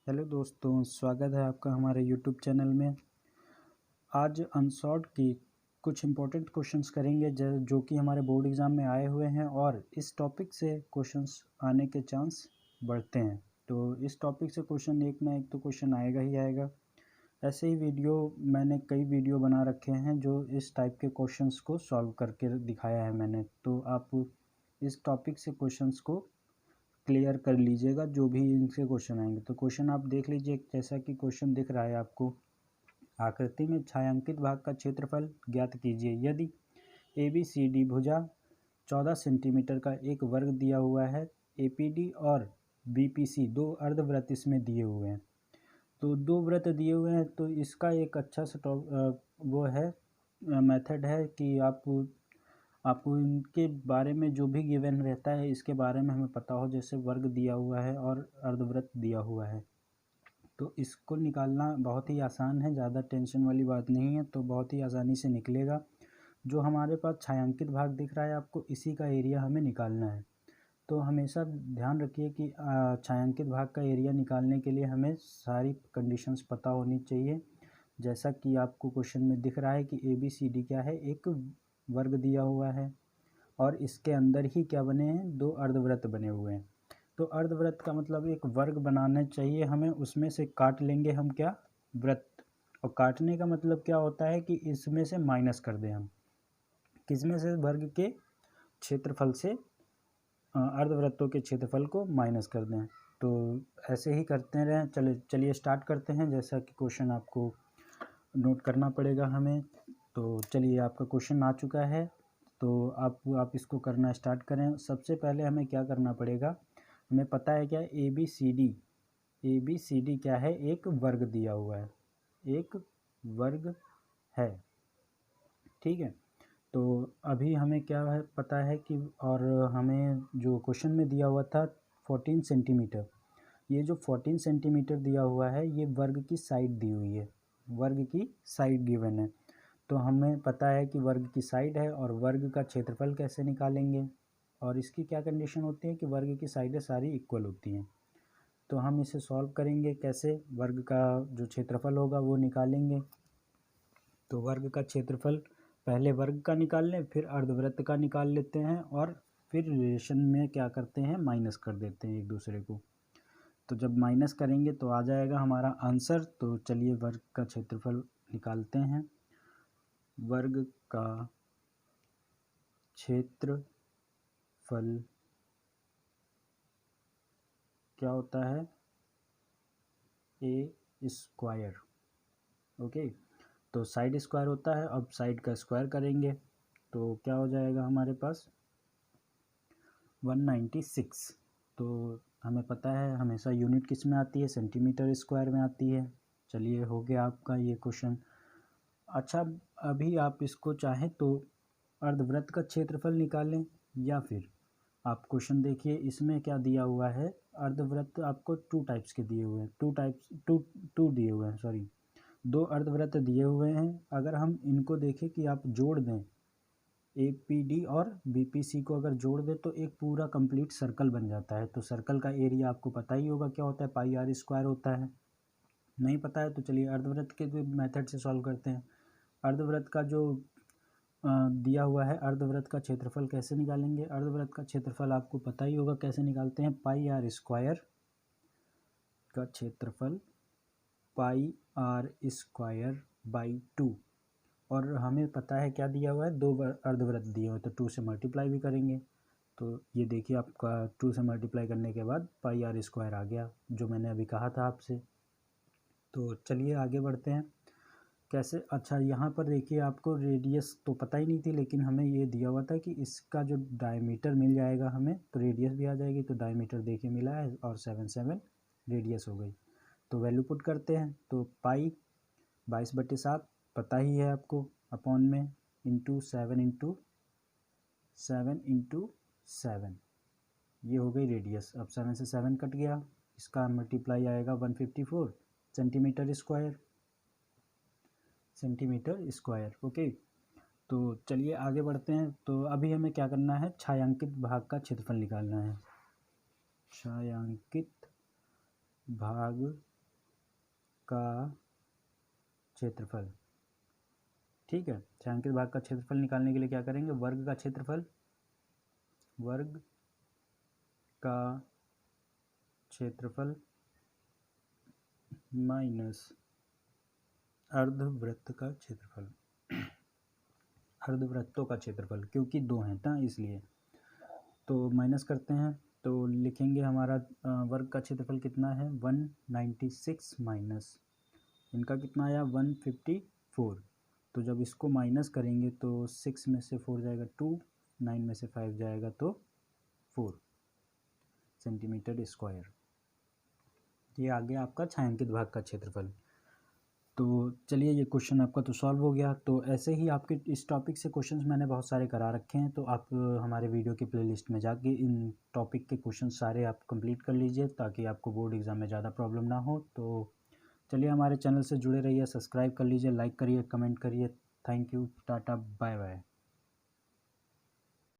Hello दोस्तों, स्वागत है आपका हमारे यूट्यूब चैनल में। आज अनसॉल्व्ड की कुछ इम्पोर्टेंट क्वेश्चंस करेंगे जो कि हमारे बोर्ड एग्ज़ाम में आए हुए हैं और इस टॉपिक से क्वेश्चंस आने के चांस बढ़ते हैं। तो इस टॉपिक से क्वेश्चन एक ना एक तो क्वेश्चन आएगा ही आएगा। ऐसे ही मैंने कई वीडियो बना रखे हैं जो इस टाइप के क्वेश्चंस को सॉल्व करके दिखाया है मैंने। तो आप इस टॉपिक से क्वेश्चंस को क्लियर कर लीजिएगा जो भी इनसे क्वेश्चन आएंगे। तो क्वेश्चन आप देख लीजिए, जैसा कि क्वेश्चन दिख रहा है आपको। आकृति में छायांकित भाग का क्षेत्रफल ज्ञात कीजिए यदि ABCD भुजा 14 सेंटीमीटर का एक वर्ग दिया हुआ है। APD और BPC दो अर्धवृत्त इसमें दिए हुए हैं। तो दो वृत्त दिए हुए हैं, तो इसका एक अच्छा सा वो है मेथड है कि आपको इनके बारे में जो भी गिवन रहता है इसके बारे में हमें पता हो। जैसे वर्ग दिया हुआ है और अर्धवृत्त दिया हुआ है, तो इसको निकालना बहुत ही आसान है, ज़्यादा टेंशन वाली बात नहीं है। तो बहुत ही आसानी से निकलेगा। जो हमारे पास छायांकित भाग दिख रहा है आपको, इसी का एरिया हमें निकालना है। तो हमेशा ध्यान रखिए कि छायांकित भाग का एरिया निकालने के लिए हमें सारी कंडीशंस पता होनी चाहिए। जैसा कि आपको क्वेश्चन में दिख रहा है कि ABCD क्या है, एक वर्ग दिया हुआ है और इसके अंदर ही क्या बने हैं, दो अर्धवृत्त बने हुए हैं। तो अर्धवृत्त का मतलब एक वर्ग बनाना चाहिए हमें, उसमें से काट लेंगे हम क्या, वृत्त। और काटने का मतलब क्या होता है कि इसमें से माइनस कर दें हम, किसमें से, वर्ग के क्षेत्रफल से अर्धवृत्तों के क्षेत्रफल को माइनस कर दें। तो ऐसे ही करते रहें। चलिए स्टार्ट करते हैं। जैसा कि क्वेश्चन आपको नोट करना पड़ेगा हमें। तो चलिए, आपका क्वेश्चन आ चुका है, तो आप इसको करना स्टार्ट करें। सबसे पहले हमें क्या करना पड़ेगा, हमें पता है क्या, ABCD क्या है, एक वर्ग दिया हुआ है, एक वर्ग है, ठीक है। तो अभी हमें क्या है पता है कि, और हमें जो क्वेश्चन में दिया हुआ था 14 सेंटीमीटर, ये जो 14 सेंटीमीटर दिया हुआ है ये वर्ग की साइड दी हुई है, वर्ग की साइड गिवन है। तो हमें पता है कि वर्ग की साइड है, और वर्ग का क्षेत्रफल कैसे निकालेंगे, और इसकी क्या कंडीशन होती है कि वर्ग की साइडें सारी इक्वल होती हैं। तो हम इसे सॉल्व करेंगे कैसे, वर्ग का जो क्षेत्रफल होगा वो निकालेंगे। तो वर्ग का क्षेत्रफल पहले वर्ग का निकाल लें, फिर अर्धवृत्त का निकाल लेते हैं, और फिर रिलेशन में क्या करते हैं, माइनस कर देते हैं एक दूसरे को। तो जब माइनस करेंगे तो आ जाएगा हमारा आंसर। तो चलिए वर्ग का क्षेत्रफल निकालते हैं। वर्ग का क्षेत्रफल क्या होता है, A स्क्वायर। ओके, तो साइड स्क्वायर होता है, अब साइड का स्क्वायर करेंगे तो क्या हो जाएगा हमारे पास 196। तो हमें पता है हमेशा यूनिट किस में आती है, सेंटीमीटर स्क्वायर में आती है। चलिए, हो गया आपका ये क्वेश्चन। अच्छा, अभी आप इसको चाहें तो अर्धवृत्त का क्षेत्रफल निकालें, या फिर आप क्वेश्चन देखिए, इसमें क्या दिया हुआ है, अर्धवृत्त आपको टू टाइप्स के दिए हुए हैं, टू दिए हुए हैं, सॉरी, दो अर्धवृत्त दिए हुए हैं। अगर हम इनको देखें कि आप जोड़ दें, APD और BPC को अगर जोड़ दें तो एक पूरा कंप्लीट सर्कल बन जाता है। तो सर्कल का एरिया आपको पता ही होगा क्या होता है, πr² होता है। नहीं पता है तो चलिए अर्धवृत्त के मेथड से सॉल्व करते हैं। अर्धवृत्त का जो दिया हुआ है, अर्धवृत्त का क्षेत्रफल कैसे निकालेंगे, अर्धवृत्त का क्षेत्रफल आपको पता ही होगा कैसे निकालते हैं, πr² का क्षेत्रफल πr²/2। और हमें पता है क्या दिया हुआ है, दो अर्धवृत्त दिए हुए, तो 2 से मल्टीप्लाई भी करेंगे। तो ये देखिए आपका 2 से मल्टीप्लाई करने के बाद πr² आ गया, जो मैंने अभी कहा था आपसे। तो चलिए आगे बढ़ते हैं कैसे। अच्छा, यहाँ पर देखिए, आपको रेडियस तो पता ही नहीं थी, लेकिन हमें ये दिया हुआ था कि इसका जो डायमीटर मिल जाएगा हमें, तो रेडियस भी आ जाएगी। तो डायमीटर देखिए मिला है, और 7 रेडियस हो गई। तो वैल्यू पुट करते हैं, तो पाई 22/7 पता ही है आपको, अपॉन में इंटू 7 ये हो गई रेडियस। अब 7 से 7 कट गया, इसका मल्टीप्लाई आएगा 154 सेंटीमीटर स्क्वायर। ओके, तो चलिए आगे बढ़ते हैं। तो अभी हमें क्या करना है, छायांकित भाग का क्षेत्रफल निकालना है। छायांकित भाग का क्षेत्रफल। ठीक है, छायांकित भाग का क्षेत्रफल निकालने के लिए क्या करेंगे, वर्ग का क्षेत्रफल, वर्ग का क्षेत्रफल माइनस अर्धवृत्त का क्षेत्रफल, अर्धवृत्तों का क्षेत्रफल, क्योंकि दो हैं ना इसलिए। तो माइनस करते हैं तो लिखेंगे हमारा वर्ग का क्षेत्रफल कितना है 196 माइनस इनका कितना आया 154। तो जब इसको माइनस करेंगे तो 6 में से 4 जाएगा 2, 9 में से 5 जाएगा तो 4 सेंटीमीटर स्क्वायर। ये आ गया आपका छायांकित भाग का क्षेत्रफल। तो चलिए ये क्वेश्चन आपका तो सॉल्व हो गया। तो ऐसे ही आपके इस टॉपिक से क्वेश्चंस मैंने बहुत सारे करा रखे हैं, तो आप हमारे वीडियो की प्लेलिस्ट में जाके इन टॉपिक के क्वेश्चन सारे आप कंप्लीट कर लीजिए ताकि आपको बोर्ड एग्ज़ाम में ज़्यादा प्रॉब्लम ना हो। तो चलिए हमारे चैनल से जुड़े रहिए, सब्सक्राइब कर लीजिए, लाइक करिए, कमेंट करिए। Thank you, tata, bye bye.